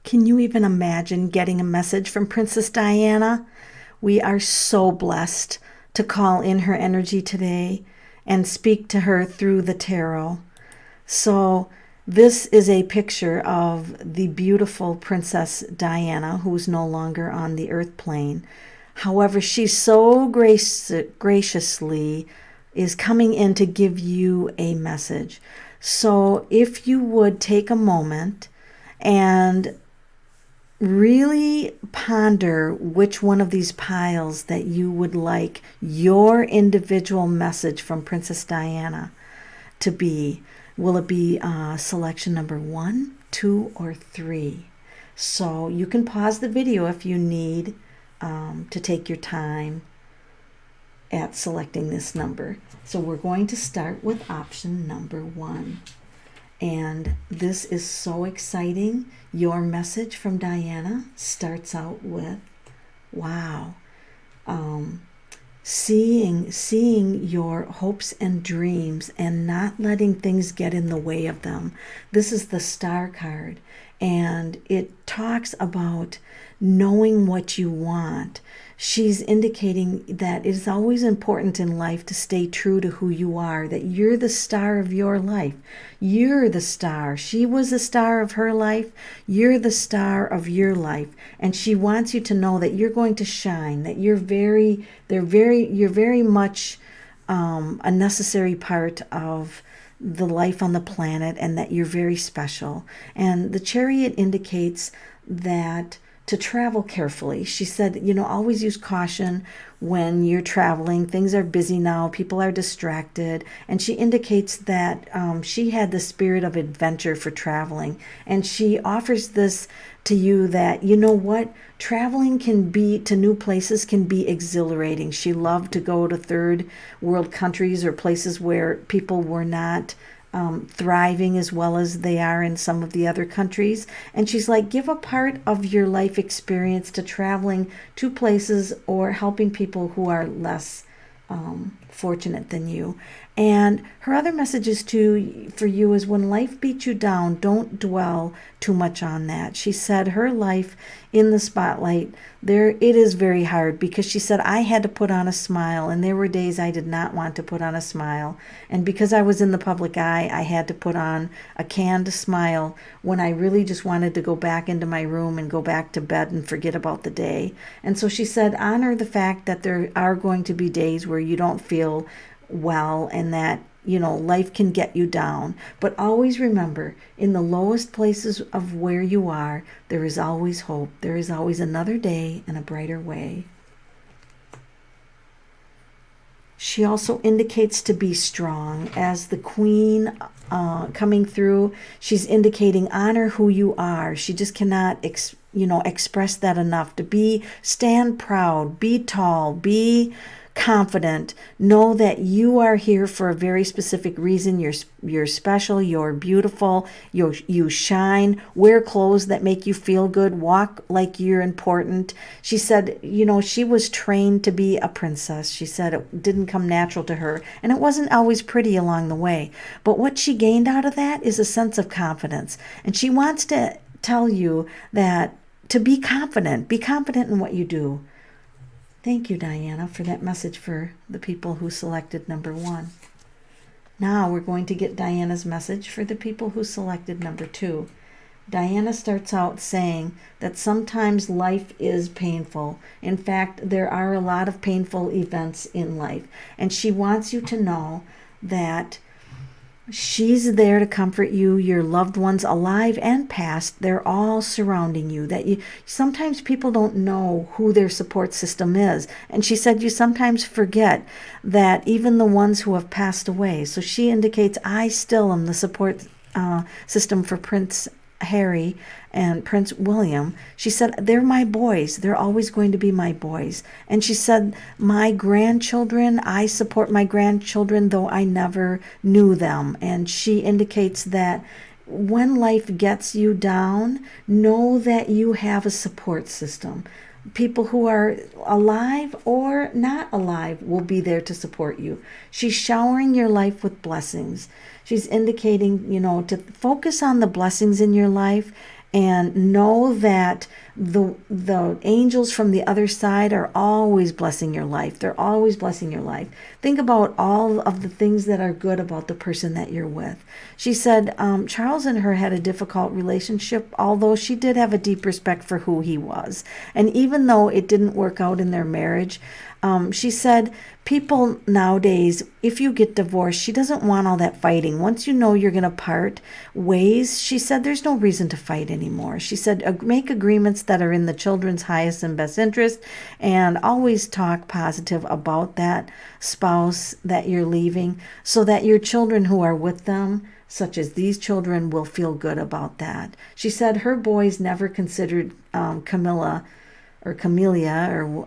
Can you even imagine getting a message from Princess Diana? We are so blessed to call in her energy today and speak to her through the tarot. So, this is a picture of the beautiful Princess Diana, who's no longer on the earth plane. However, she so graciously is coming in to give you a message. So, if you would take a moment and really ponder which one of these piles that you would like your individual message from Princess Diana to be. Will it be selection number 1, 2, or 3? So you can pause the video if you need to take your time at selecting this number. So we're going to start with option number 1. And this is so exciting. Your message from Diana starts out with, wow, seeing your hopes and dreams and not letting things get in the way of them. This is the Star card, and it talks about knowing what you want. She's indicating that it is always important in life to stay true to who you are, that you're the star of your life. You're the star. She was the star of her life. You're the star of your life. And she wants you to know that you're going to shine, that you're very much a necessary part of the life on the planet, and that you're very special. And the Chariot indicates that to travel carefully. She said, always use caution when you're traveling. Things are busy now. People are distracted. And she indicates that she had the spirit of adventure for traveling. And she offers this to you that, traveling can be to new places can be exhilarating. She loved to go to third world countries or places where people were not thriving as well as they are in some of the other countries. And she's like, give a part of your life experience to traveling to places or helping people who are less fortunate than you. And her other messages for you is, when life beats you down, don't dwell too much on that. She said her life in the spotlight, it is very hard, because she said, I had to put on a smile, and there were days I did not want to put on a smile. And because I was in the public eye, I had to put on a canned smile when I really just wanted to go back into my room and go back to bed and forget about the day. And so she said, honor the fact that there are going to be days where you don't feel well, and that life can get you down, but always remember, in the lowest places of where you are, there is always hope. There is always another day and a brighter way. She also indicates to be strong. As the Queen coming through, she's indicating honor who you are. She just cannot express that enough. Stand proud, be tall, be confident. Know that you are here for a very specific reason. You're special, you're beautiful, you shine. Wear clothes that make you feel good. Walk like you're important. She said, she was trained to be a princess. She said it didn't come natural to her, and it wasn't always pretty along the way. But what she gained out of that is a sense of confidence. And she wants to tell you that to be confident in what you do. Thank you, Diana, for that message for the people who selected number 1. Now we're going to get Diana's message for the people who selected number 2. Diana starts out saying that sometimes life is painful. In fact, there are a lot of painful events in life. And she wants you to know that she's there to comfort you, your loved ones, alive and past. They're all surrounding you. Sometimes people don't know who their support system is. And she said you sometimes forget that even the ones who have passed away. So she indicates, I still am the support system for Prince Harry and Prince William. She said, they're my boys. They're always going to be my boys. And she said, my grandchildren, I support my grandchildren, though I never knew them. And she indicates that when life gets you down, know that you have a support system. People who are alive or not alive will be there to support you. She's showering your life with blessings. She's indicating, to focus on the blessings in your life and know that the angels from the other side are always blessing your life. They're always blessing your life. Think about all of the things that are good about the person that you're with. She said Charles and her had a difficult relationship, although she did have a deep respect for who he was. And even though it didn't work out in their marriage, she said, people nowadays, if you get divorced, she doesn't want all that fighting. Once you know you're going to part ways, she said, there's no reason to fight anymore. She said, make agreements that are in the children's highest and best interest, and always talk positive about that spouse that you're leaving, so that your children who are with them, such as these children, will feel good about that. She said her boys never considered Camilla or Camellia, or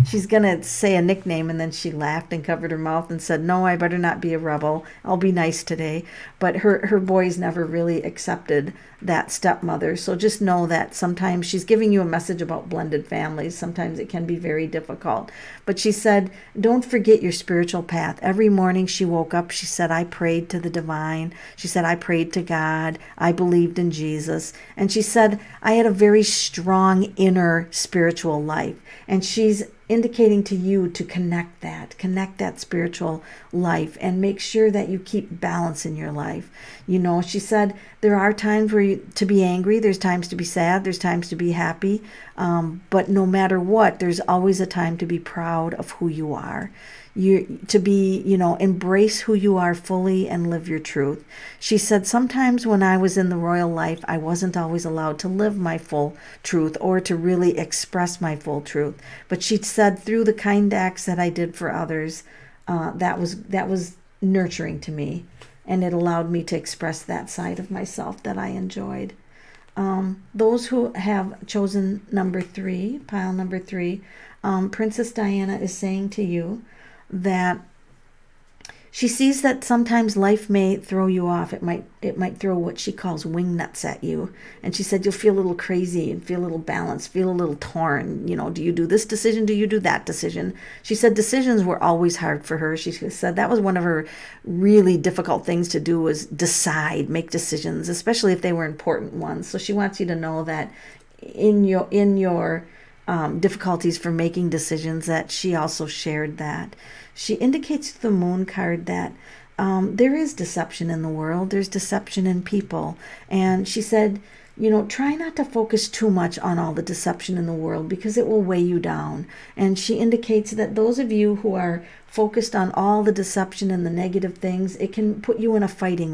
she's going to say a nickname, and then she laughed and covered her mouth and said, no, I better not be a rebel. I'll be nice today. But her boys never really accepted that stepmother. So just know that sometimes she's giving you a message about blended families. Sometimes it can be very difficult. But she said, don't forget your spiritual path. Every morning she woke up, she said, I prayed to the divine. She said, I prayed to God. I believed in Jesus. And she said, I had a very strong inner spiritual life. And she's indicating to you to connect that spiritual life, and make sure that you keep balance in your life. You know, she said there are times where to be angry, there's times to be sad, there's times to be happy, but no matter what, there's always a time to be proud of who you are. To be, embrace who you are fully and live your truth. She said, sometimes when I was in the royal life, I wasn't always allowed to live my full truth or to really express my full truth. But she said, through the kind acts that I did for others, that was nurturing to me, and it allowed me to express that side of myself that I enjoyed. Those who have chosen pile number three, Princess Diana is saying to you that she sees that sometimes life may throw you off. It might throw what she calls wing nuts at you. And she said you'll feel a little crazy and feel a little balanced, feel a little torn. Do you do this decision? Do you do that decision? She said decisions were always hard for her. She said that was one of her really difficult things to do, was make decisions, especially if they were important ones. So she wants you to know that in your difficulties for making decisions, that she also shared that. She indicates the moon card that there is deception in the world. There's deception in people. And she said, try not to focus too much on all the deception in the world, because it will weigh you down. And she indicates that those of you who are focused on all the deception and the negative things, it can put you in a fighting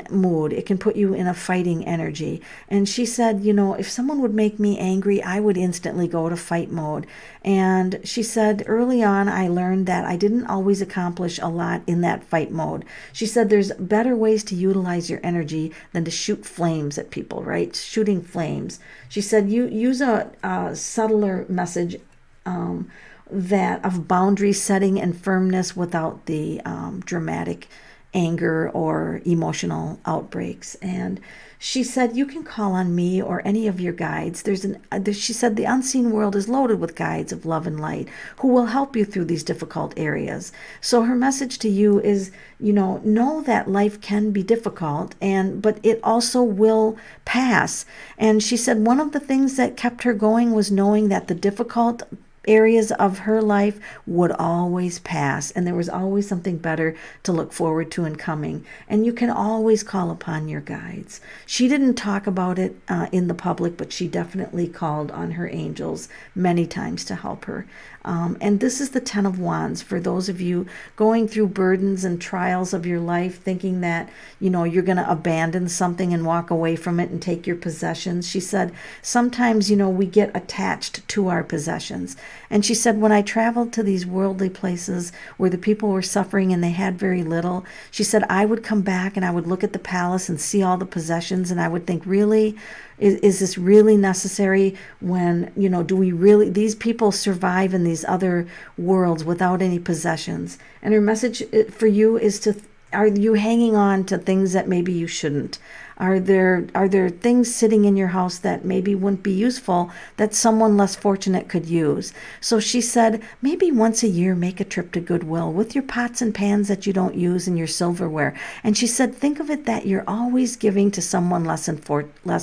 mood. It can put you in a fighting energy. And she said, if someone would make me angry, I would instantly go to fight mode. And she said, early on, I learned that I didn't always accomplish a lot in that fight mode. She said there's better ways to utilize your energy than to shoot flames at people, right? Shooting flames. She said, you use a subtler message that of boundary setting and firmness without the dramatic anger or emotional outbreaks. And she said, you can call on me or any of your guides. She said, the unseen world is loaded with guides of love and light who will help you through these difficult areas. So her message to you is, know that life can be difficult, but it also will pass. And she said one of the things that kept her going was knowing that the difficult areas of her life would always pass, and there was always something better to look forward to in coming. And you can always call upon your guides. She didn't talk about it in the public, but she definitely called on her angels many times to help her. And this is the Ten of Wands for those of you going through burdens and trials of your life, thinking that, you're going to abandon something and walk away from it and take your possessions. She said, sometimes, we get attached to our possessions. And she said, when I traveled to these worldly places where the people were suffering and they had very little, she said, I would come back and I would look at the palace and see all the possessions, and I would think, really? Is this really necessary when, do we really, these people survive in these other worlds without any possessions? And her message for you is are you hanging on to things that maybe you shouldn't? Are there things sitting in your house that maybe wouldn't be useful that someone less fortunate could use? So she said, maybe once a year make a trip to Goodwill with your pots and pans that you don't use and your silverware. And she said, think of it that you're always giving to someone less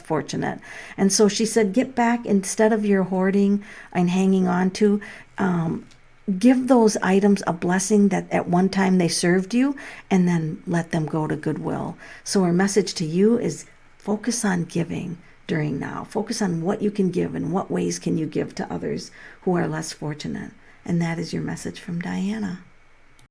fortunate. And so she said, get back, instead of your hoarding and hanging on to, give those items a blessing that at one time they served you, and then let them go to Goodwill. So our message to you is focus on giving during now. Focus on what you can give and what ways can you give to others who are less fortunate. And that is your message from Diana.